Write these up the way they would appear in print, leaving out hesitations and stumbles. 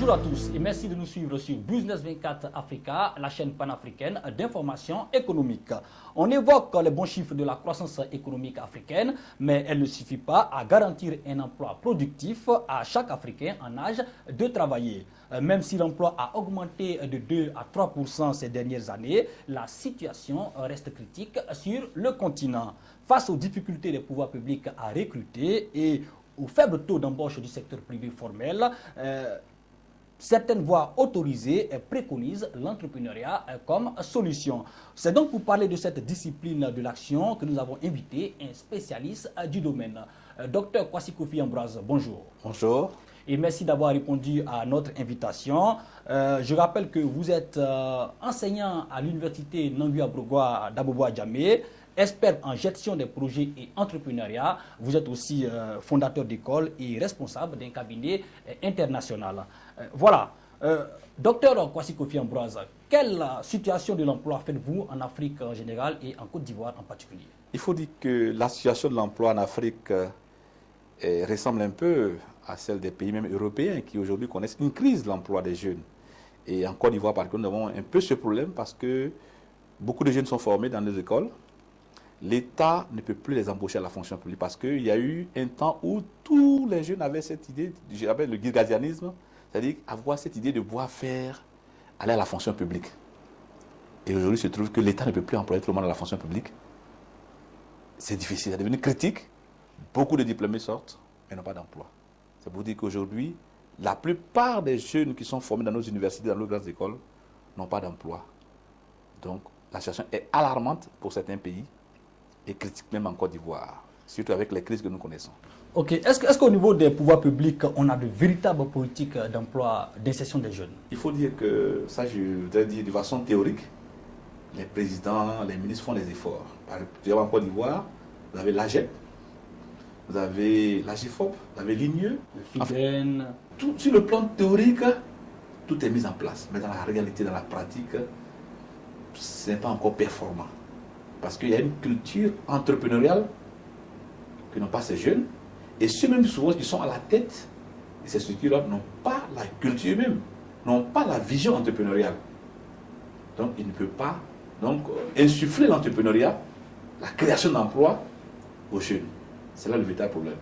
Bonjour à tous et merci de nous suivre sur Business 24 Africa, la chaîne panafricaine d'information économique. On évoque les bons chiffres de la croissance économique africaine, mais elle ne suffit pas à garantir un emploi productif à chaque Africain en âge de travailler. Même si l'emploi a augmenté de 2 à 3% ces dernières années, la situation reste critique sur le continent. Face aux difficultés des pouvoirs publics à recruter et au faible taux d'embauche du secteur privé formel, certaines voies autorisées préconisent l'entrepreneuriat comme solution. C'est donc pour parler de cette discipline de l'action que nous avons invité un spécialiste du domaine. Dr Kwasi Kofi Ambroise, bonjour. Bonjour. Et merci d'avoir répondu à notre invitation. Je rappelle que vous êtes enseignant à l'université Nangui Abrogwa d'Abobo-Adjamé, expert en gestion des projets et entrepreneuriat. Vous êtes aussi fondateur d'école et responsable d'un cabinet international. Voilà. Docteur Kwasi Kofi Ambroise, quelle situation de l'emploi faites-vous en Afrique en général et en Côte d'Ivoire en particulier? Il faut dire que la situation de l'emploi en Afrique ressemble un peu à celle des pays même européens qui aujourd'hui connaissent une crise de l'emploi des jeunes. Et en Côte d'Ivoire, par contre, nous avons un peu ce problème parce que beaucoup de jeunes sont formés dans les écoles. L'État ne peut plus les embaucher à la fonction publique parce qu'il y a eu un temps où tous les jeunes avaient cette idée, j'appelle le guirgazianisme, c'est-à-dire avoir cette idée de pouvoir faire aller à la fonction publique. Et aujourd'hui, il se trouve que l'État ne peut plus employer tout le monde à la fonction publique. C'est difficile, c'est devenu critique. Beaucoup de diplômés sortent et n'ont pas d'emploi. C'est pour dire qu'aujourd'hui, la plupart des jeunes qui sont formés dans nos universités, dans nos grandes écoles, n'ont pas d'emploi. Donc, la situation est alarmante pour certains pays et critique même en Côte d'Ivoire, surtout avec les crises que nous connaissons. Ok. Est-ce qu'au niveau des pouvoirs publics, on a de véritables politiques d'emploi, d'insertion des jeunes? Il faut dire que, ça je voudrais dire de façon théorique, les présidents, les ministres font des efforts. Par exemple, en Côte d'Ivoire, vous avez l'AGEP, vous avez l'AGIFOP, vous avez l'INIE. Le FIDEN. Tout, sur le plan théorique, tout est mis en place. Mais dans la réalité, dans la pratique, ce n'est pas encore performant. Parce qu'il y a une culture entrepreneuriale que n'ont pas ces jeunes. Et ceux même souvent qui sont à la tête de ces structures-là n'ont pas la culture même, n'ont pas la vision entrepreneuriale. Donc ils ne peuvent pas insuffler l'entrepreneuriat, la création d'emplois aux jeunes. C'est là le véritable problème.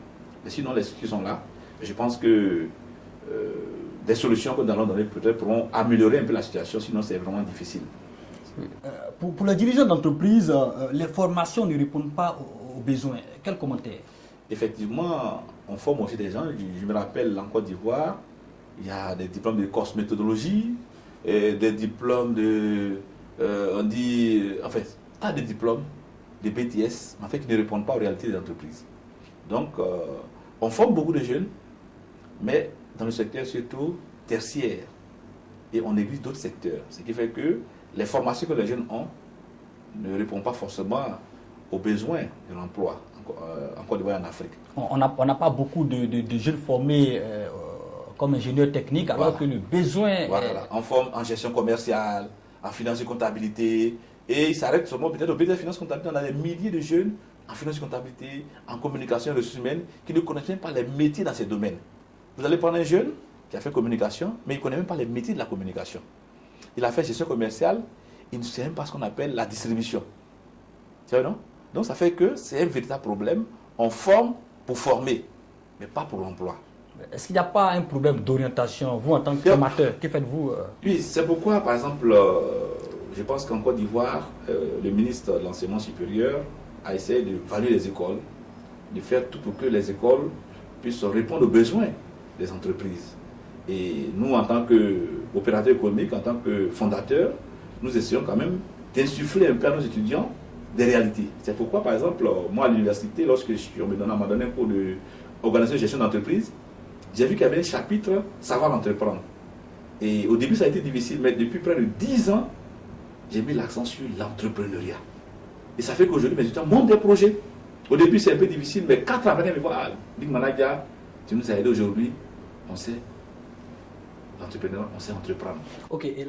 Mais sinon, les structures sont là. Et je pense que des solutions que nous allons donner peut-être pourront améliorer un peu la situation, sinon c'est vraiment difficile. Pour les dirigeants d'entreprise, les formations ne répondent pas aux besoins. Quel commentaire? Effectivement, on forme aussi des gens. Je me rappelle en Côte d'Ivoire, il y a des diplômes de cosmétologie, et des diplômes de, pas de diplômes, de BTS, mais en fait qui ne répondent pas aux réalités des entreprises. Donc, on forme beaucoup de jeunes, mais dans le secteur surtout tertiaire, et on néglige d'autres secteurs. Ce qui fait que les formations que les jeunes ont ne répondent pas forcément aux besoins de l'emploi en Côte d'Ivoire et en Afrique. On n'a pas beaucoup de jeunes formés comme ingénieurs techniques, alors que le besoin... Voilà, on forme en gestion commerciale, en finance et comptabilité, et il s'arrête seulement peut-être au BTS finance et comptabilité. On a des milliers de jeunes en finance et comptabilité, en communication et ressources humaines, qui ne connaissent même pas les métiers dans ces domaines. Vous allez prendre un jeune qui a fait communication, mais il ne connaît même pas les métiers de la communication. Il a fait gestion commerciale, il ne sait même pas ce qu'on appelle la distribution. Tu vois, non? Donc ça fait que c'est un véritable problème. On forme pour former, mais pas pour l'emploi. Est-ce qu'il n'y a pas un problème d'orientation, vous en tant que formateur, que faites-vous? Oui, c'est pourquoi, par exemple, je pense qu'en Côte d'Ivoire, le ministre de l'Enseignement supérieur a essayé de valuer les écoles, de faire tout pour que les écoles puissent répondre aux besoins des entreprises. Et nous, en tant qu'opérateurs économiques, en tant que fondateurs, nous essayons quand même d'insuffler un peu à nos étudiants des réalités. C'est pourquoi, par exemple, moi à l'université, lorsque on m'a donné un cours d'organisation et gestion d'entreprise, j'ai vu qu'il y avait un chapitre savoir entreprendre. Et au début, ça a été difficile, mais depuis près de 10 ans, j'ai mis l'accent sur l'entrepreneuriat. Et ça fait qu'aujourd'hui, mes étudiants montent des projets. Au début, c'est un peu difficile, mais 4 ans après, ils me voient, Big Manager, tu nous as aidé aujourd'hui, on sait l'entrepreneuriat, on sait entreprendre. Ok, et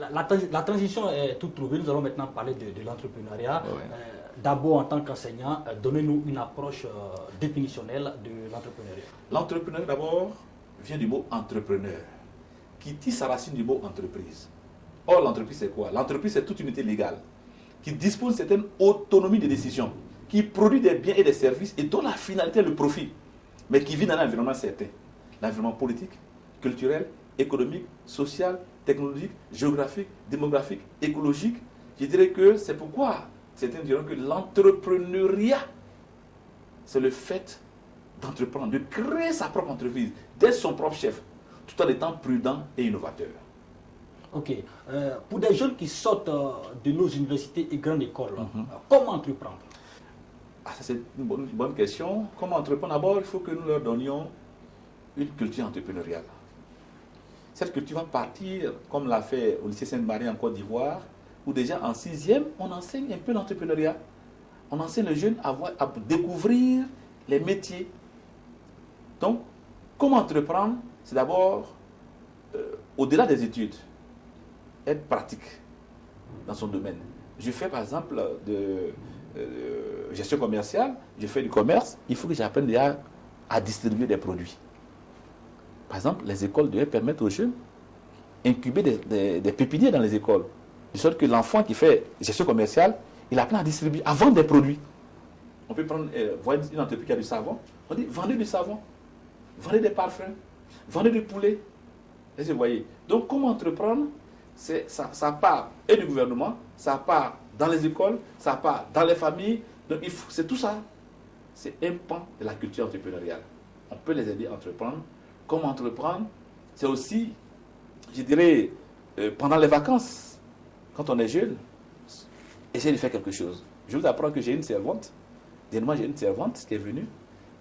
la transition est toute trouvée. Nous allons maintenant parler de l'entrepreneuriat. Ouais. D'abord, en tant qu'enseignant, donnez-nous une approche définitionnelle de l'entrepreneuriat. L'entrepreneuriat, d'abord, vient du mot entrepreneur. qui tisse sa racine du mot entreprise. Or, l'entreprise, c'est quoi? L'entreprise, c'est toute unité légale qui dispose d'une certaine autonomie de décision, qui produit des biens et des services et dont la finalité est le profit, mais qui vit dans un environnement certain. L'environnement politique, culturel, économique, social, technologique, géographique, démographique, écologique. Je dirais que c'est pourquoi certains diront que l'entrepreneuriat, c'est le fait d'entreprendre, de créer sa propre entreprise, d'être son propre chef, tout en étant prudent et innovateur. Ok. Pour des jeunes qui sortent de nos universités et grandes écoles, comment entreprendre? Ah, ça c'est une bonne question. Comment entreprendre? D'abord, il faut que nous leur donnions une culture entrepreneuriale. Cette culture va partir, comme l'a fait au lycée Sainte-Marie en Côte d'Ivoire, où déjà en 6e, on enseigne un peu l'entrepreneuriat. On enseigne les jeunes à découvrir les métiers. Donc, comment entreprendre? C'est d'abord, au-delà des études, être pratique dans son domaine. Je fais par exemple de gestion commerciale, je fais du commerce, il faut que j'apprenne déjà à distribuer des produits. Par exemple, les écoles devaient permettre aux jeunes d'incuber des pépiniers dans les écoles. De sorte que l'enfant qui fait gestion commerciale, il apprend à distribuer, à vendre des produits. On peut prendre voir une entreprise qui a du savon, on dit vendez du savon, vendez des parfums, vendez du poulet. Et vous voyez. Donc, comment entreprendre? Ça part et du gouvernement, ça part dans les écoles, ça part dans les familles. Donc, c'est tout ça. C'est un pan de la culture entrepreneuriale. On peut les aider à entreprendre. Comment entreprendre? C'est aussi, je dirais, pendant les vacances, quand on est jeune, essayer de faire quelque chose. Je vous apprends que j'ai une servante. Dernièrement, j'ai une servante qui est venue.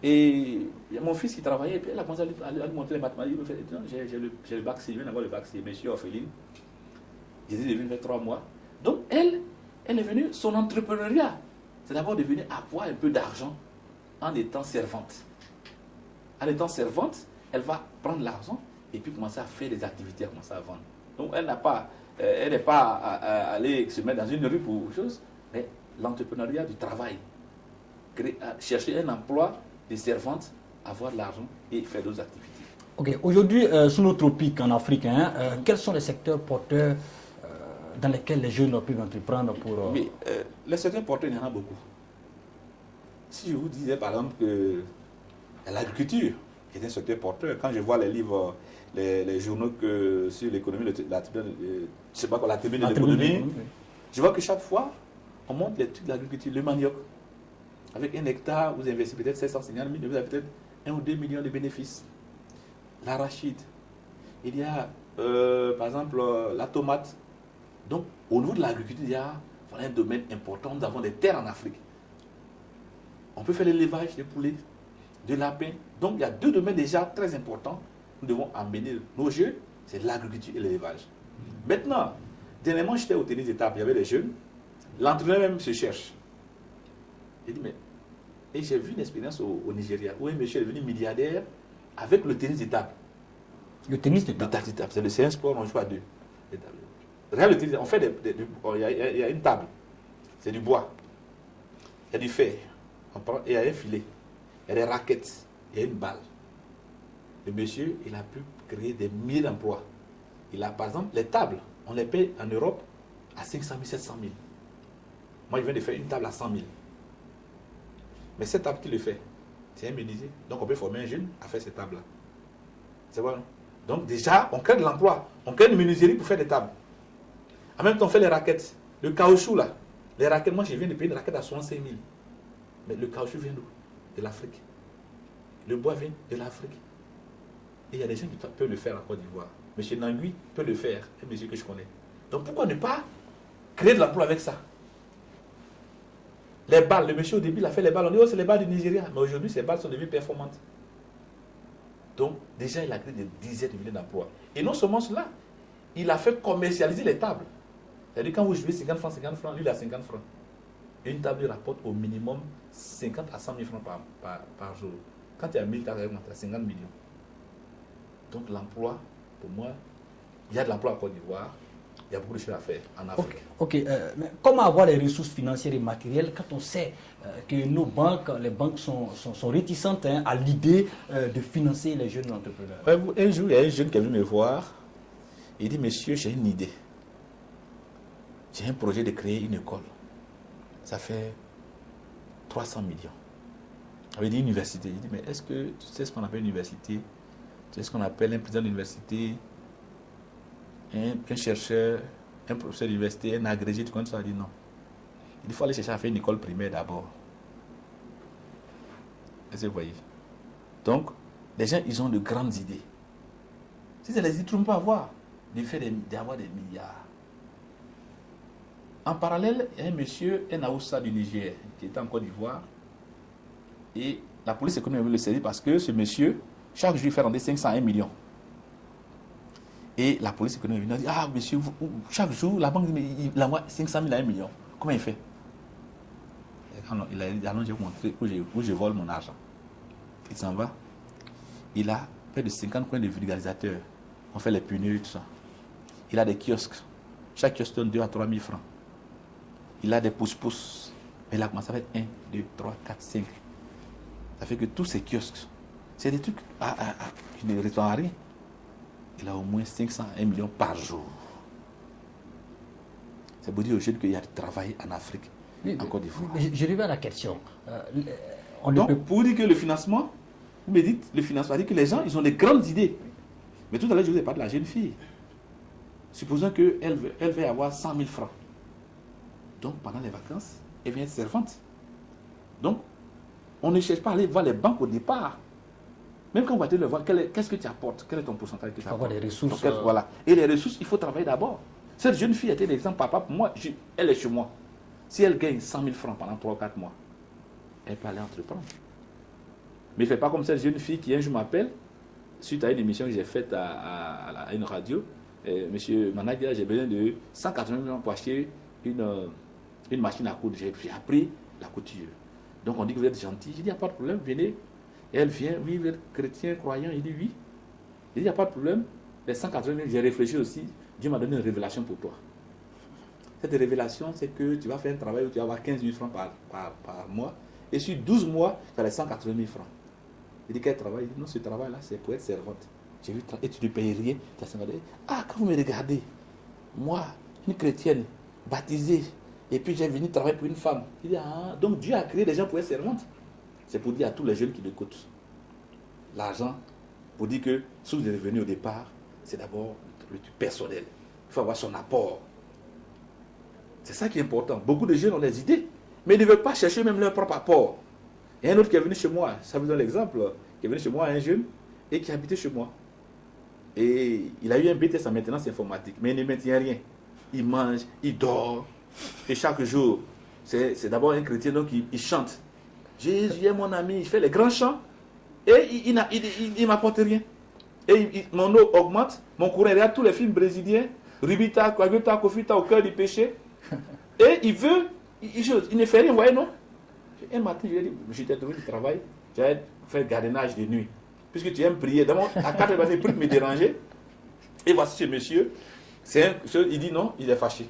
Et il y a mon fils qui travaillait, et puis elle a commencé à lui montrer les mathématiques. Il me fait, j'ai le bac C, je viens d'avoir le bac C, mais je suis orpheline. J'ai dit, il fait 3 mois. Donc, elle est venue, son entrepreneuriat, c'est d'abord de venir avoir un peu d'argent en étant servante. En étant servante, elle va prendre l'argent et puis commencer à faire des activités, à commencer à vendre. Donc, elle n'est pas allée se mettre dans une rue pour autre chose, mais l'entrepreneuriat du travail. Chercher un emploi de servante, avoir de l'argent et faire d'autres activités. Ok, aujourd'hui, sous nos tropiques en Afrique, quels sont les secteurs porteurs dans lesquels les jeunes peuvent entreprendre pour... Mais les secteurs porteurs, il y en a beaucoup. Si je vous disais par exemple que l'agriculture est un secteur porteur, quand je vois les livres, les journaux sur l'économie, la tribune de l'économie, je vois que chaque fois, on montre les trucs de l'agriculture, le manioc. Avec 1 hectare, vous investissez peut-être 750 000, vous avez peut-être 1 ou 2 millions de bénéfices. L'arachide. Il y a, par exemple, la tomate. Donc, au niveau de l'agriculture, il y a un domaine important. Nous avons des terres en Afrique. On peut faire l'élevage de poulets, de lapins. Donc, il y a 2 domaines déjà très importants. Nous devons amener nos jeunes, c'est l'agriculture et l'élevage. Maintenant, dernièrement, j'étais au tennis de table, il y avait des jeunes. L'entraîneur même se cherche. Il dit, mais... Et j'ai vu une expérience au Nigeria, où un monsieur est devenu milliardaire avec le tennis de table. Le tennis de table? C'est un sport, on joue à 2. Regarde le tennis, on fait il y a une table, c'est du bois, il y a du fer, il y a un filet, il y a des raquettes, il y a une balle. Le monsieur, il a pu créer des milliers d'emplois. Il a, par exemple, les tables, on les paye en Europe à 500 000, 700 000. Moi, je viens de faire une table à 100 000. Mais cette table qui le fait, c'est un menuisier. Donc, on peut former un jeune à faire cette table-là. C'est bon, non? Donc, déjà, on crée de l'emploi. On crée une menuiserie pour faire des tables. En même temps, on fait les raquettes. Le caoutchouc, là. Les raquettes, moi, je viens de payer une raquette à 65 000. Mais le caoutchouc vient d'où? De l'Afrique. Le bois vient de l'Afrique. Et il y a des gens qui peuvent le faire en Côte d'Ivoire. M. Nangui peut le faire, un monsieur que je connais. Donc, pourquoi ne pas créer de l'emploi avec ça? Les balles, le monsieur au début, il a fait les balles. On dit, oh, c'est les balles du Nigeria. Mais aujourd'hui, ces balles sont devenues performantes. Donc, déjà, il a créé des dizaines de milliers d'emplois. Et non seulement cela, il a fait commercialiser les tables. C'est-à-dire, quand vous jouez 50 francs, lui, il a 50 francs. Et une table, il rapporte au minimum 50 à 100 000 francs par jour. Quand il y a 1000 tables, il y a 50 millions. Donc, l'emploi, pour moi, il y a de l'emploi en Côte d'Ivoire. Il y a beaucoup de choses à faire en Afrique. Ok, mais comment avoir les ressources financières et matérielles quand on sait que les banques sont réticentes à l'idée de financer les jeunes entrepreneurs? Un jour, il y a un jeune qui est venu me voir Il dit, monsieur, j'ai une idée. J'ai un projet de créer une école. Ça fait 300 millions. Il dit université. Il dit, mais est-ce que tu sais ce qu'on appelle une université? Tu sais ce qu'on appelle un président d'université, un chercheur, un professeur d'université, un agrégé, tu connais ça? Il dit non. Il faut aller chercher à faire une école primaire d'abord. Est-ce que vous voyez? Donc, les gens, ils ont de grandes idées. Si c'est les idées, tout le monde peut avoir. D'avoir des milliards. En parallèle, il y a un monsieur, un Aoussa du Niger, qui était en Côte d'Ivoire. Et la police économique veut le saisir parce que ce monsieur, chaque jour, il fait rentrer 501 millions. Et la police économique vient dire, ah monsieur, chaque jour, la banque il envoie 500 000 à 1 million. Comment il fait? Non, il a dit, allons, je vais vous montrer où je vole mon argent. Il s'en va. Il a près de 50 coins de vulgarisateurs. On fait les pneus et tout ça. Il a des kiosques. Chaque kiosque donne 2 à 3 000 francs. Il a des pouces-pouces. Il a commencé à faire 1, 2, 3, 4, 5. Ça fait que tous ces kiosques, c'est des trucs qui ne répondent à rien. Il a au moins 501 millions par jour. C'est pour dire aux jeunes qu'il y a du travail en Afrique, en Côte d'Ivoire. Je reviens à la question. Donc, pour dire que le financement, vous me dites, le financement, dire que les gens, ils ont des grandes idées. Mais tout à l'heure, je vous ai parlé de la jeune fille. Supposons qu'elle veut avoir 100 000 francs. Donc, pendant les vacances, elle vient être servante. Donc, on ne cherche pas à aller voir les banques au départ. Même quand on va te le voir, qu'est-ce que tu apportes? Quel est ton pourcentage que tu apportes? Il faut avoir des ressources. Donc, voilà. Et les ressources, il faut travailler d'abord. Cette jeune fille était l'exemple, papa, pour moi, elle est chez moi. Si elle gagne 100 000 francs pendant 3 ou 4 mois, elle peut aller entreprendre. Mais il ne fait pas comme cette jeune fille qui un jour m'appelle, suite à une émission que j'ai faite à une radio. Monsieur Manadia, j'ai besoin de 180 millions pour acheter une machine à coudre. J'ai appris la couture. Donc on dit que vous êtes gentil. J'ai dit, il n'y a pas de problème, venez. Et elle vient, oui, vous êtes chrétien, croyant. Il dit oui. Il dit, il n'y a pas de problème. Les 180 millions, j'ai réfléchi aussi. Dieu m'a donné une révélation pour toi. Cette révélation, c'est que tu vas faire un travail où tu vas avoir 15 000 francs par mois. Et sur 12 mois, tu as les 180 000 francs. Il dit, quel travail? Il dit, non, ce travail-là, c'est pour être servante. J'ai vu, et tu ne payes rien. Ah, quand vous me regardez, moi, une chrétienne, baptisée, et puis j'ai venu travailler pour une femme. Il dit, ah, donc Dieu a créé des gens pour être servantes. C'est pour dire à tous les jeunes qui l'écoutent, l'argent, pour dire que si vous êtes revenu au départ, c'est d'abord le truc personnel. Il faut avoir son apport. C'est ça qui est important. Beaucoup de jeunes ont des idées, mais ils ne veulent pas chercher même leur propre apport. Il y a un autre qui est venu chez moi, ça vous donne l'exemple, qui est venu chez moi, un jeune, et qui habitait chez moi. Et il a eu un BTS en maintenance informatique, mais il ne maintient rien. Il mange, il dort, et chaque jour, c'est d'abord un chrétien, donc il chante. Jésus est mon ami, il fait les grands chants, et il ne m'apporte rien. Et mon eau augmente, mon courant, il regarde tous les films brésiliens, Rubita, Coaguta, Kofita, au cœur du péché, et il ne fait rien, vous voyez, non? Un matin, je lui ai dit, j'étais trouvé du travail, j'allais faire gardiennage de nuit. Puisque tu aimes prier, d'abord, à 4 heures, il ne peut me déranger. Et voici ce monsieur, il dit non, il est fâché.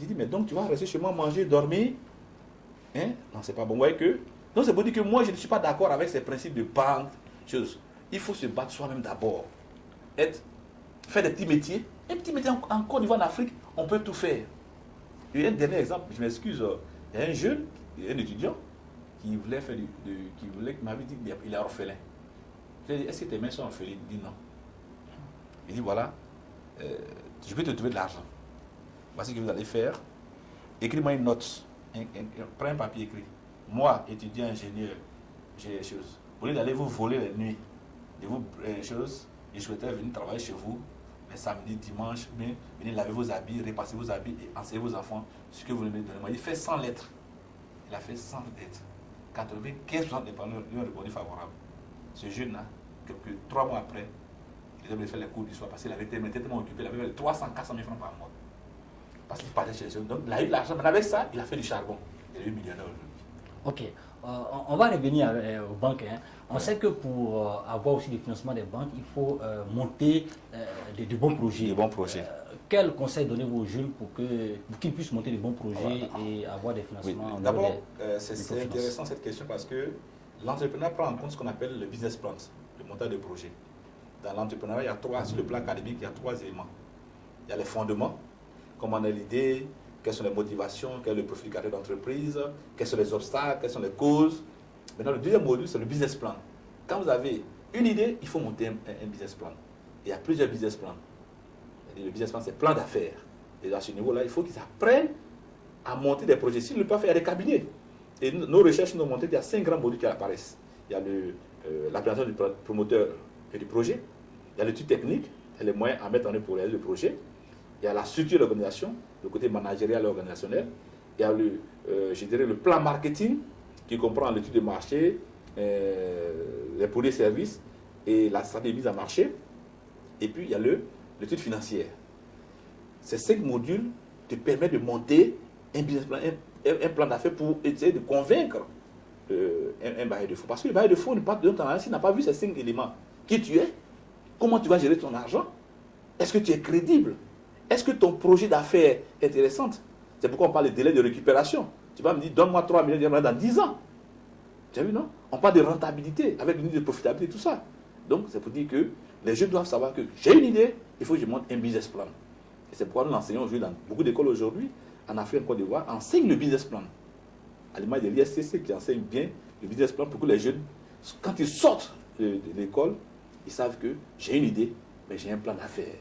Il dit, mais donc tu vas rester chez moi, manger, dormir? Hein? Non, c'est pas bon. Vous voyez que. Donc c'est pour dire que moi, je ne suis pas d'accord avec ces principes de banque, choses. Il faut se battre soi-même d'abord. Faire des petits métiers. Un petit métier en Côte d'Ivoire, en Afrique, on peut tout faire. Et un dernier exemple, je m'excuse, il y a un jeune, un étudiant, qui voulait faire qui m'avait dit qu'il est orphelin. Je lui ai dit, est-ce que tes mains sont orphelines? Il dit non. Il dit, voilà, je vais te trouver de l'argent. Voici ce que vous allez faire. Écris-moi une note. Prends un papier écrit. Moi, étudiant ingénieur, j'ai les choses. Au lieu d'aller vous voler les nuits, de vous choses, je souhaiterais venir travailler chez vous les samedis, dimanches, mais venir laver vos habits, repasser vos habits et enseigner vos enfants ce que vous voulez me donner. Il fait 100 lettres. Il a fait 100 lettres. 95% des parents lui ont répondu favorable. Ce jeune-là, 3 mois après, il devait faire les cours du soir parce qu'il avait été tellement occupé, il avait 300, 400 000 francs par mois. Parce qu'il parlait chez les jeunes. Donc il a eu de l'argent, mais avec ça, il a fait du charbon. Il est eu millionnaire aujourd'hui. Ok. On va revenir aux banques. Hein. On sait que pour avoir aussi des financements des banques, il faut monter de bons projets. De bons projets. Quel conseil donnez-vous aux jeunes pour qu'ils puissent monter de bons projets et avoir des financements? Oui. D'abord, c'est intéressant cette question parce que l'entrepreneur prend en compte ce qu'on appelle le business plan, le montage de projet. dans l'entrepreneuriat, il y a trois, sur le plan académique, il y a trois éléments. Il y a les fondements, comment on a l'idée, quelles sont les motivations, quel est le profil du cadre d'entreprise, quels sont les obstacles, quelles sont les causes. Maintenant, le deuxième module, c'est le business plan. Quand vous avez une idée, il faut monter un business plan. Il y a plusieurs business plans. Le business plan, c'est plan d'affaires. Et à ce niveau-là, il faut qu'ils apprennent à monter des projets. S'ils ne le peuvent pas faire, il y a des cabinets. Et nos recherches nous ont montré qu'il y a 5 grands modules qui apparaissent. Il y a la présentation du promoteur et du projet. Il y a l'étude technique et les moyens à mettre en œuvre pour réaliser le projet. Il y a la structure de l'organisation, le côté managérial et organisationnel. Il y a le plan marketing qui comprend l'étude de marché, les produits et services et la stratégie de mise en marché. Et puis il y a l'étude financière. Ces 5 modules te permettent de monter un business plan, un plan d'affaires pour essayer de convaincre un bailleur de fonds. Parce que le bailleur de fonds s'il n'a pas vu ces 5 éléments. Qui tu es? Comment tu vas gérer ton argent? Est-ce que tu es crédible? Est-ce que ton projet d'affaires est intéressant? C'est pourquoi on parle de délai de récupération. Tu vas me dire, donne-moi 3 millions d'euros dans 10 ans. Tu as vu, non? On parle de rentabilité, avec une idée de profitabilité, tout ça. Donc, c'est pour dire que les jeunes doivent savoir que j'ai une idée, il faut que je monte un business plan. Et c'est pourquoi nous l'enseignons aujourd'hui dans beaucoup d'écoles aujourd'hui, en Afrique, en Côte d'Ivoire, enseignent le business plan. À l'image de l'ISCC qui enseigne bien le business plan pour que les jeunes, quand ils sortent de l'école, ils savent que j'ai une idée, mais j'ai un plan d'affaires,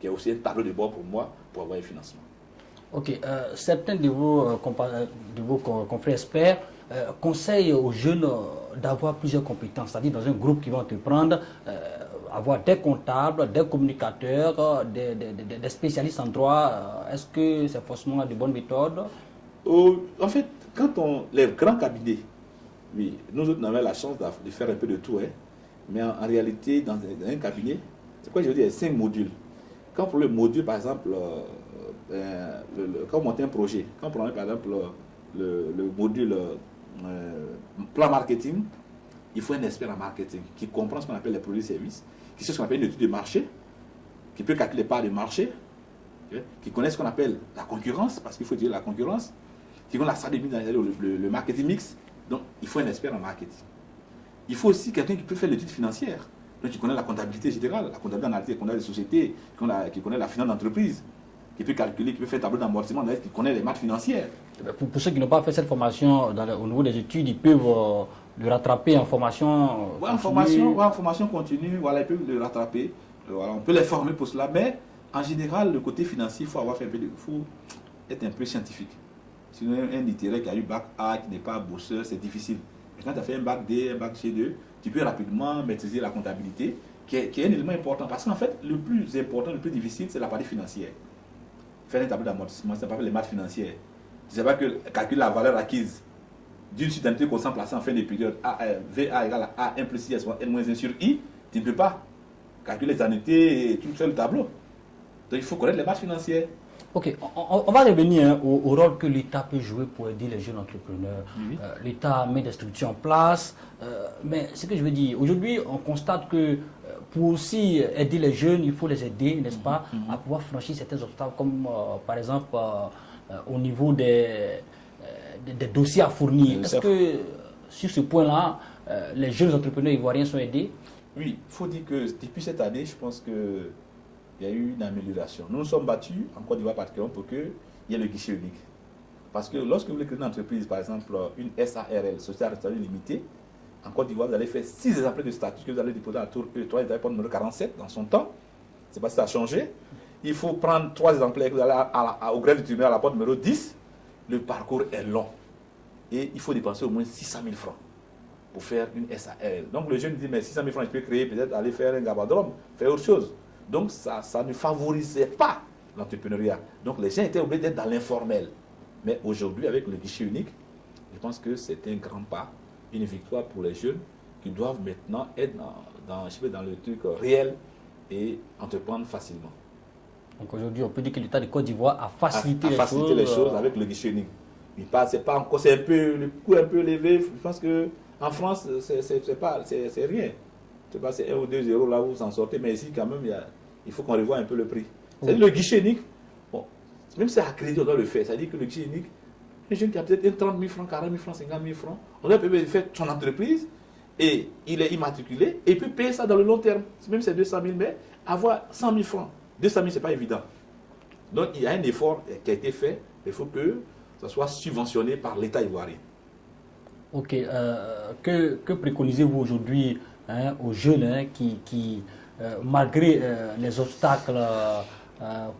qui est aussi un tableau de bord pour moi, pour avoir un financement. Ok, certains de vos confrères experts conseillent aux jeunes d'avoir plusieurs compétences, c'est-à-dire dans un groupe qui va entreprendre, avoir des comptables, des communicateurs, des spécialistes en droit. Est-ce que c'est forcément de bonnes méthodes? En fait, les grands cabinets, oui, nous autres, on avait la chance de faire un peu de tout, hein, mais en réalité, dans un cabinet, c'est quoi je veux dire, 5 modules. Quand pour le module, par exemple, quand on monte un projet, quand on prend par exemple le module plan marketing, il faut un expert en marketing qui comprend ce qu'on appelle les produits et services, qui sait ce qu'on appelle une étude de marché, qui peut calculer les parts de marché, qui connaît ce qu'on appelle la concurrence, parce qu'il faut dire la concurrence, qui connaît la stratégie, le marketing mix. Donc, il faut un expert en marketing. Il faut aussi quelqu'un qui peut faire l'étude financière, donc qui connaît la comptabilité générale, la comptabilité analytique, qui connaît les sociétés, qui connaît la finance d'entreprise, qui peut calculer, qui peut faire un tableau d'amortissement, qui connaît les maths financières. Pour ceux qui n'ont pas fait cette formation au niveau des études, ils peuvent le rattraper en formation continue. En formation continue, voilà, ils peuvent le rattraper. Voilà, on peut les former pour cela, mais en général, le côté financier, il faut être un peu scientifique. Sinon, un littéraire qui a eu bac A, qui n'est pas bosseur, c'est difficile. Mais quand tu as fait un bac D, un bac G2, tu peux rapidement maîtriser la comptabilité, qui est un élément important. Parce qu'en fait, le plus important, le plus difficile, c'est la partie financière. Faire un tableau d'amortissement, c'est pas les maths financières. Tu ne sais pas que calculer la valeur acquise d'une suite d'entités qu'on sent placer en fin de période, VA égale à A1 plus I, N moins 1 sur I, tu ne peux pas calculer les annuités et tout faire le tableau. Donc il faut connaître les maths financières. Ok, on va revenir au rôle que l'État peut jouer pour aider les jeunes entrepreneurs. Oui. L'État met des structures en place, mais ce que je veux dire, aujourd'hui, on constate que pour aussi aider les jeunes, il faut les aider, n'est-ce pas, à pouvoir franchir certains obstacles, comme par exemple au niveau des dossiers à fournir. Est-ce que sur ce point-là, les jeunes entrepreneurs ivoiriens sont aidés? Oui, il faut dire que depuis cette année, je pense que il y a eu une amélioration. Nous nous sommes battus, en Côte d'Ivoire particulièrement, pour qu'il y ait le guichet unique. Parce que lorsque vous voulez créer une entreprise, par exemple une SARL, Société à responsabilité limitée, en Côte d'Ivoire, vous allez faire 6 exemplaires de statut que vous allez déposer à la tour E3, vous allez prendre le numéro 47 dans son temps. Je ne sais pas si ça a changé. Il faut prendre 3 exemplaires que vous allez au greffe du tribunal à la porte numéro 10. Le parcours est long. Et il faut dépenser au moins 600 000 francs pour faire une SARL. Donc le jeune dit, mais 600 000 francs, je peux créer, peut-être aller faire un gabadrome, faire autre chose. Donc ça ne favorisait pas l'entrepreneuriat. Donc les gens étaient obligés d'être dans l'informel. Mais aujourd'hui, avec le guichet unique, je pense que c'est un grand pas, une victoire pour les jeunes qui doivent maintenant être dans le truc réel et entreprendre facilement. Donc aujourd'hui, on peut dire que l'État de Côte d'Ivoire a facilité les choses avec le guichet unique. Mais c'est pas encore, c'est un peu le coût un peu élevé. Je pense que en France, c'est rien. C'est 1 ou 2 euros là où vous en sortez, mais ici quand même, il faut qu'on revoie un peu le prix. C'est-à-dire le guichet unique, bon, même si c'est accrédité, on doit le faire. C'est-à-dire que le guichet unique, un jeune qui a peut-être 30 000 francs, 40 000 francs, 50 000 francs, on doit peut-être faire son entreprise et il est immatriculé, et il peut payer ça dans le long terme. Même si c'est 200 000, mais avoir 100 000 francs. 200 000, ce n'est pas évident. Donc, il y a un effort qui a été fait. Il faut que ça soit subventionné par l'État ivoirien. Ok. Que préconisez-vous aujourd'hui aux jeunes qui malgré les obstacles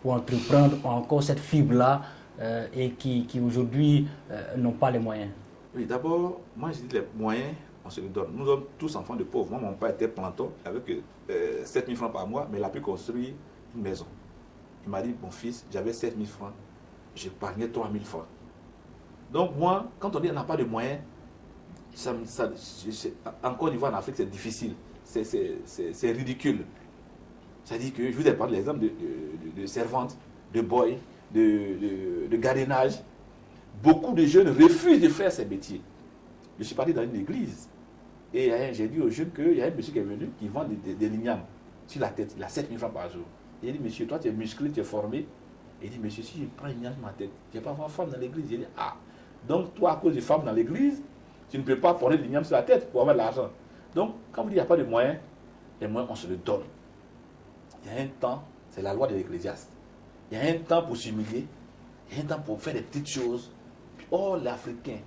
pour entreprendre, ont encore cette fibre-là et qui aujourd'hui n'ont pas les moyens? Oui, d'abord, moi je dis les moyens, on se les donne. Nous sommes tous enfants de pauvres. Moi, mon père était planton avec 7 000 francs par mois, mais il a pu construire une maison. Il m'a dit, mon fils, j'avais 7 000 francs, j'épargnais 3 000 francs. Donc moi, quand on dit qu'on n'a pas de moyens, en Côte d'Ivoire, en Afrique, c'est difficile. C'est ridicule. C'est-à-dire que je vous ai parlé l'exemple de servantes, de boy, de gardiennage. Beaucoup de jeunes refusent de faire ces métiers. Je suis parti dans une église et j'ai dit aux jeunes qu'il y a un monsieur qui est venu qui vend des lignames sur la tête. Il a 7 000 francs par jour. Et il dit, monsieur, toi tu es musclé, tu es formé. Et il dit, monsieur, si je prends une ligname sur ma tête, je ne vais pas avoir femme dans l'église. Il dit, ah, donc toi, à cause des femmes dans l'église, tu ne peux pas porter des lignames sur la tête pour avoir de l'argent. Donc, quand vous dites qu'il n'y a pas de moyens, les moyens, on se le donne. Il y a un temps, c'est la loi de l'Ecclésiaste. Il y a un temps pour s'humilier, il y a un temps pour faire des petites choses. Puis, oh, l'Africain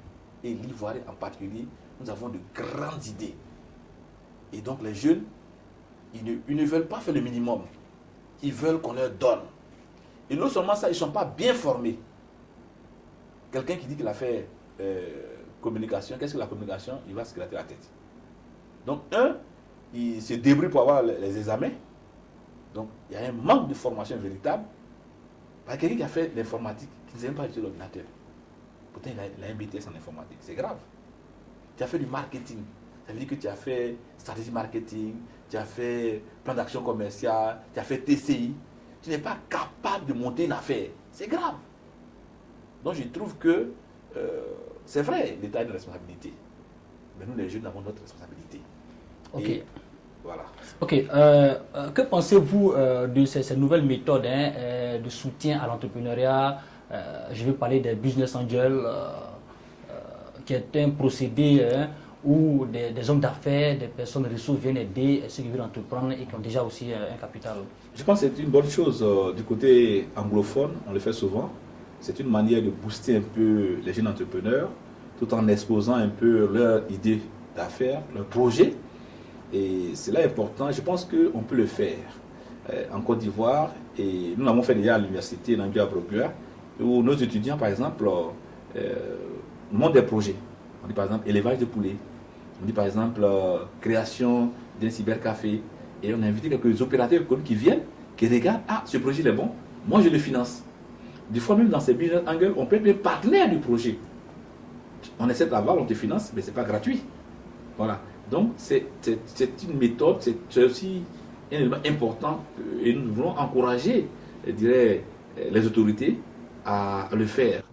et l'Ivoirien en particulier, nous avons de grandes idées. Et donc, les jeunes, ils ne veulent pas faire le minimum. Ils veulent qu'on leur donne. Et non seulement ça, ils ne sont pas bien formés. Quelqu'un qui dit qu'il a fait communication, qu'est-ce que la communication? Il va se gratter la tête. Donc, il se débrouille pour avoir les examens. Donc, il y a un manque de formation véritable. Par quelqu'un qui a fait l'informatique, qui ne sait même pas utiliser l'ordinateur. Pourtant, il a un BTS en informatique. C'est grave. Tu as fait du marketing. Ça veut dire que tu as fait stratégie marketing, tu as fait plan d'action commerciale, tu as fait TCI. Tu n'es pas capable de monter une affaire. C'est grave. Donc, je trouve que c'est vrai, l'État a une responsabilité. Mais nous, les jeunes, avons notre responsabilité. Ok. Et voilà. Ok. Que pensez-vous de ces nouvelles méthodes de soutien à l'entrepreneuriat? Je vais parler des business angels, qui est un procédé où des hommes d'affaires, des personnes de ressources viennent aider ceux qui veulent entreprendre et qui ont déjà aussi un capital. Je pense que c'est une bonne chose du côté anglophone, on le fait souvent. C'est une manière de booster un peu les jeunes entrepreneurs tout en exposant un peu leurs idées d'affaires, leurs projets. Et c'est là important, je pense qu'on peut le faire en Côte d'Ivoire. Et nous l'avons fait déjà à l'université Nambia Brogua, où nos étudiants, par exemple, montent des projets. On dit par exemple élevage de poulets, on dit par exemple création d'un cybercafé. Et on a invité quelques opérateurs économiques qui viennent, qui regardent, ah, ce projet il est bon, moi je le finance. Des fois même dans ces business angles, on peut être partenaire du projet. On essaie d'avoir, on te finance, mais ce n'est pas gratuit. Voilà. Donc c'est une méthode, c'est aussi un élément important et nous voulons encourager, je dirais, les autorités à le faire.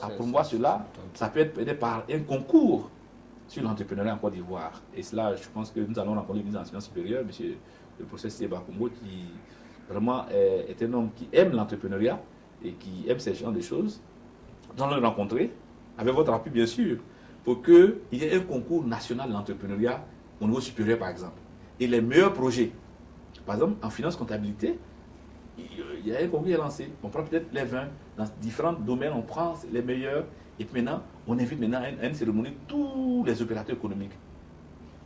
À promouvoir cela, ça peut être aidé par un concours sur l'entrepreneuriat en Côte d'Ivoire. Et cela, je pense que nous allons rencontrer le ministre de l'Enseignement supérieur, M. le professeur Seba Congo, qui vraiment est un homme qui aime l'entrepreneuriat et qui aime ces genres de choses. Nous allons le rencontrer, avec votre appui bien sûr, pour qu'il y ait un concours national d'entrepreneuriat au niveau supérieur par exemple. Et les meilleurs projets, par exemple en finance comptabilité, il y a un concours qui est lancé. On prend peut-être les 20 dans différents domaines, on prend les meilleurs. Et puis maintenant, on invite maintenant à une cérémonie tous les opérateurs économiques,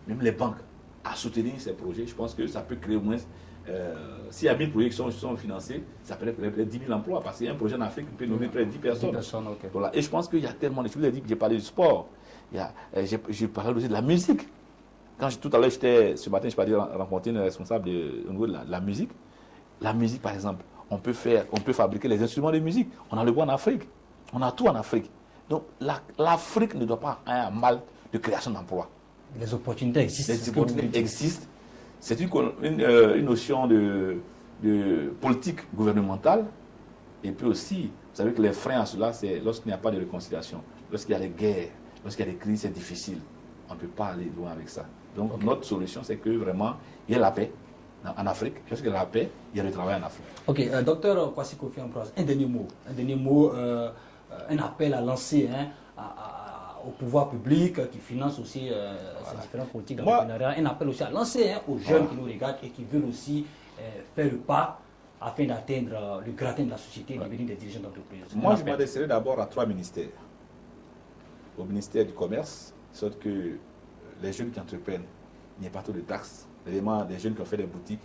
même les banques, à soutenir ces projets. Je pense que ça peut créer au moins, s'il y a 1000 projets qui sont financés, ça peut être 10 000 emplois. Parce qu'un projet en Afrique peut nommer près de 10 personnes. Okay. Voilà. Et je pense qu'il y a tellement de choses. Je vous ai dit que j'ai parlé du sport. J'ai parlé aussi de la musique. Tout à l'heure, ce matin, je suis allé rencontrer une responsable au niveau de la musique. La musique, par exemple, on peut fabriquer les instruments de musique. On a le bois en Afrique. On a tout en Afrique. Donc, l'Afrique ne doit pas avoir un mal de création d'emplois. Les opportunités existent. Les opportunités existent. C'est une notion de politique gouvernementale. Et puis aussi, vous savez que les freins à cela, c'est lorsqu'il n'y a pas de réconciliation. Lorsqu'il y a des guerres, lorsqu'il y a des crises, c'est difficile. On ne peut pas aller loin avec ça. Donc, notre solution, c'est que vraiment, il y ait la paix en Afrique. Lorsqu'il y a la paix, il y a le travail en Afrique. Ok, docteur Kwasi Kofi Ambroise, un dernier mot, un appel à lancer au pouvoir public qui finance aussi ces différentes politiques d'entrepreneuriat. Un appel aussi à lancer aux jeunes qui nous regardent et qui veulent aussi faire le pas afin d'atteindre le gratin de la société et devenir des dirigeants d'entreprise. Moi, je m'adresserai d'abord à 3 ministères. Au ministère du Commerce, sorte que les jeunes qui entreprennent, il n'y a pas trop de taxes. Évidemment, des jeunes qui ont fait des boutiques,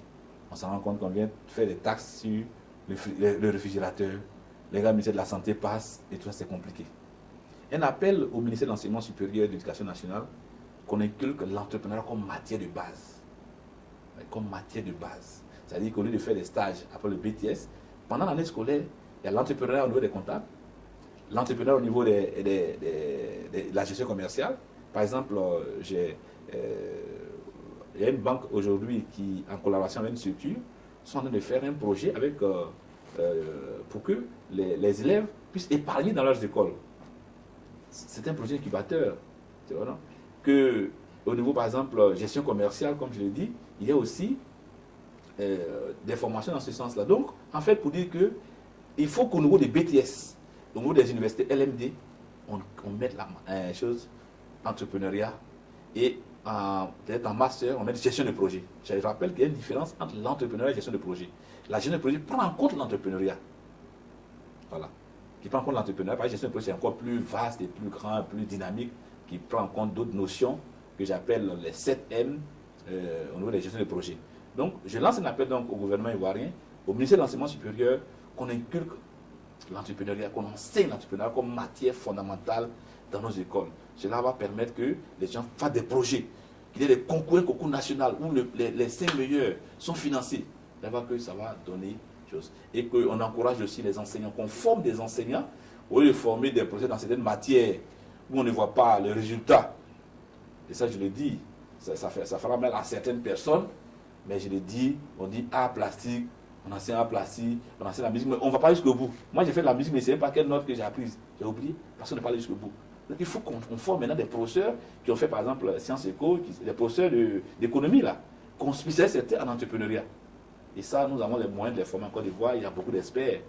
on s'en rend compte qu'on vient faire des taxes sur le réfrigérateur. Les gars, le ministère de la Santé passent et tout ça, c'est compliqué. Un appel au ministère de l'Enseignement supérieur et de l'Éducation nationale qu'on inculque l'entrepreneuriat comme matière de base. Comme matière de base. C'est-à-dire qu'au lieu de faire des stages après le BTS, pendant l'année scolaire, il y a l'entrepreneuriat au niveau des comptables, l'entrepreneuriat au niveau de la gestion commerciale. Par exemple, il y a une banque aujourd'hui qui, en collaboration avec une structure, sont en train de faire un projet avec, pour que les élèves puissent épargner dans leurs écoles. C'est un projet incubateur. Tu vois, non? Que, au niveau, par exemple, gestion commerciale, comme je l'ai dit, il y a aussi des formations dans ce sens-là. Donc, en fait, pour dire que il faut qu'au niveau des BTS, au niveau des universités LMD, on mette la chose entrepreneuriat et peut-être en master, on met gestion de projet. Je rappelle qu'il y a une différence entre l'entrepreneuriat et la gestion de projet. La gestion de projet prend en compte l'entrepreneuriat. Voilà. Qui prend en compte l'entrepreneuriat. La gestion de projet, c'est encore plus vaste et plus grand, plus dynamique, qui prend en compte d'autres notions que j'appelle les 7 M au niveau de la gestion de projet. Donc, je lance un appel donc au gouvernement ivoirien, au ministère de l'Enseignement supérieur, qu'on inculque l'entrepreneuriat, qu'on enseigne l'entrepreneuriat comme matière fondamentale dans nos écoles. Cela va permettre que les gens fassent des projets, qu'il y ait des concours nationaux où les 5 meilleurs sont financés. D'abord que ça va donner chose. Et qu'on encourage aussi les enseignants, qu'on forme des enseignants, au lieu de former des projets dans certaines matières où on ne voit pas les résultats. Et ça, je le dis, ça fera mal à certaines personnes. Mais je l'ai dit, on dit art plastique, on enseigne art plastique, on enseigne la musique, mais on ne va pas jusqu'au bout. Moi, j'ai fait de la musique, mais je ne sais pas quelle note que j'ai apprise. J'ai oublié, parce qu'on n'est pas allé jusqu'au bout. Donc, il faut qu'on forme maintenant des professeurs qui ont fait, par exemple, Sciences Éco, des professeurs d'économie, là, qu'on spécialise en entrepreneuriat. Et ça, nous avons les moyens de les former en Côte d'Ivoire. Il y a beaucoup d'experts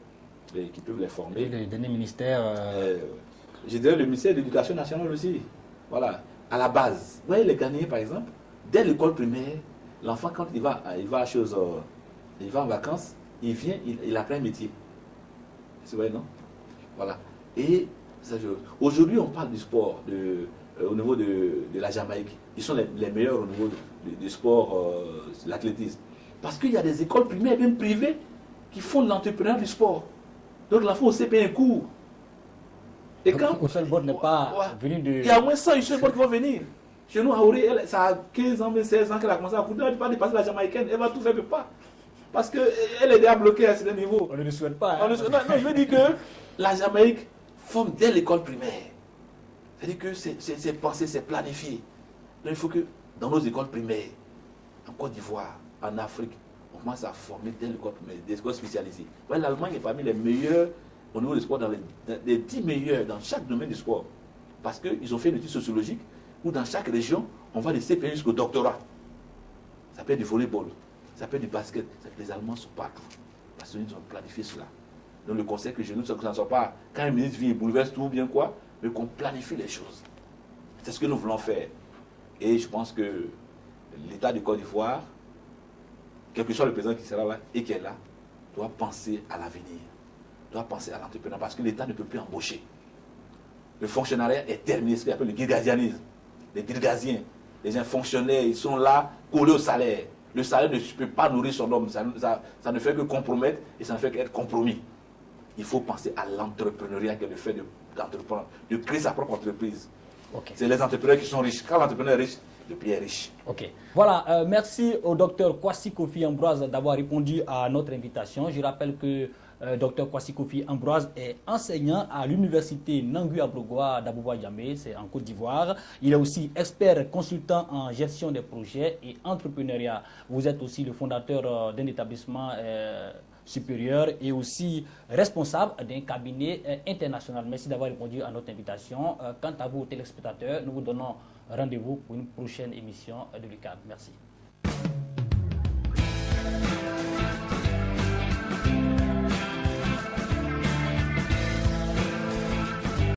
qui peuvent les former. Et le dernier ministère Je dirais le ministère de l'Éducation nationale aussi. Voilà, à la base. Vous voyez, les Ghanéens, par exemple, dès l'école primaire, l'enfant, quand il va en vacances, il vient, il apprend un métier. C'est vrai, non? Voilà. Et aujourd'hui, on parle du sport au niveau de la Jamaïque. Ils sont les meilleurs au niveau du sport, de l'athlétisme. Parce qu'il y a des écoles primaires, même privées, qui font de l'entrepreneuriat du sport. Donc, l'enfant aussi paye un cours. Et quand Usain Bolt n'est pas venu de... Il y a au moins 100 Usain Bolt qui vont venir. Chez nous, Aouré, ça a 15 ans, 16 ans qu'elle a commencé à courir. Elle ne peut pas dépasser la Jamaïcaine. Elle va tout faire, elle ne peut pas. Parce qu'elle est déjà bloquée à ce niveau. On ne le souhaite pas. Non, je veux dire que la Jamaïque forme dès l'école primaire. C'est-à-dire que c'est pensé, c'est planifié. Donc, il faut que dans nos écoles primaires, en Côte d'Ivoire, en Afrique, on commence à former dès l'école primaire, des écoles spécialisées. L'Allemagne est parmi les meilleurs au niveau du sport, dans les 10 meilleurs dans chaque domaine du sport. Parce qu'ils ont fait une étude sociologique où dans chaque région, on va des CPI jusqu'au doctorat. Ça peut être du volleyball, ça peut être du basket. Les Allemands sont partout. Parce qu'ils ont planifié cela. Donc le conseil que je nous, c'est que ça ne soit pas quand un ministre vient et bouleverse tout ou bien quoi, mais qu'on planifie les choses. C'est ce que nous voulons faire. Et je pense que l'État de Côte d'Ivoire, quel que soit le président qui sera là et qui est là, doit penser à l'avenir, doit penser à l'entrepreneuriat, parce que l'État ne peut plus embaucher. Le fonctionnariat est terminé, ce qu'on appelle le guirgazianisme. Les guirgaziens, les gens fonctionnaires, ils sont là, collés au salaire. Le salaire ne peut pas nourrir son homme, ça ne fait que compromettre et ça ne fait qu'être compromis. Il faut penser à l'entrepreneuriat, qui est le fait d'entreprendre, de créer sa propre entreprise. Okay. C'est les entrepreneurs qui sont riches. Quand l'entrepreneur est riche, le pays est riche. Ok. Voilà, merci au docteur Kwasi Kofi Ambroise d'avoir répondu à notre invitation. Je rappelle que Dr Kwasi Kofi Ambroise est enseignant à l'université Nangui Abrogoa d'Abouba-Djamé, c'est en Côte d'Ivoire. Il est aussi expert consultant en gestion des projets et entrepreneuriat. Vous êtes aussi le fondateur d'un établissement supérieur et aussi responsable d'un cabinet international. Merci d'avoir répondu à notre invitation. Quant à vous, téléspectateurs, nous vous donnons rendez-vous pour une prochaine émission de l'UCAD. Merci.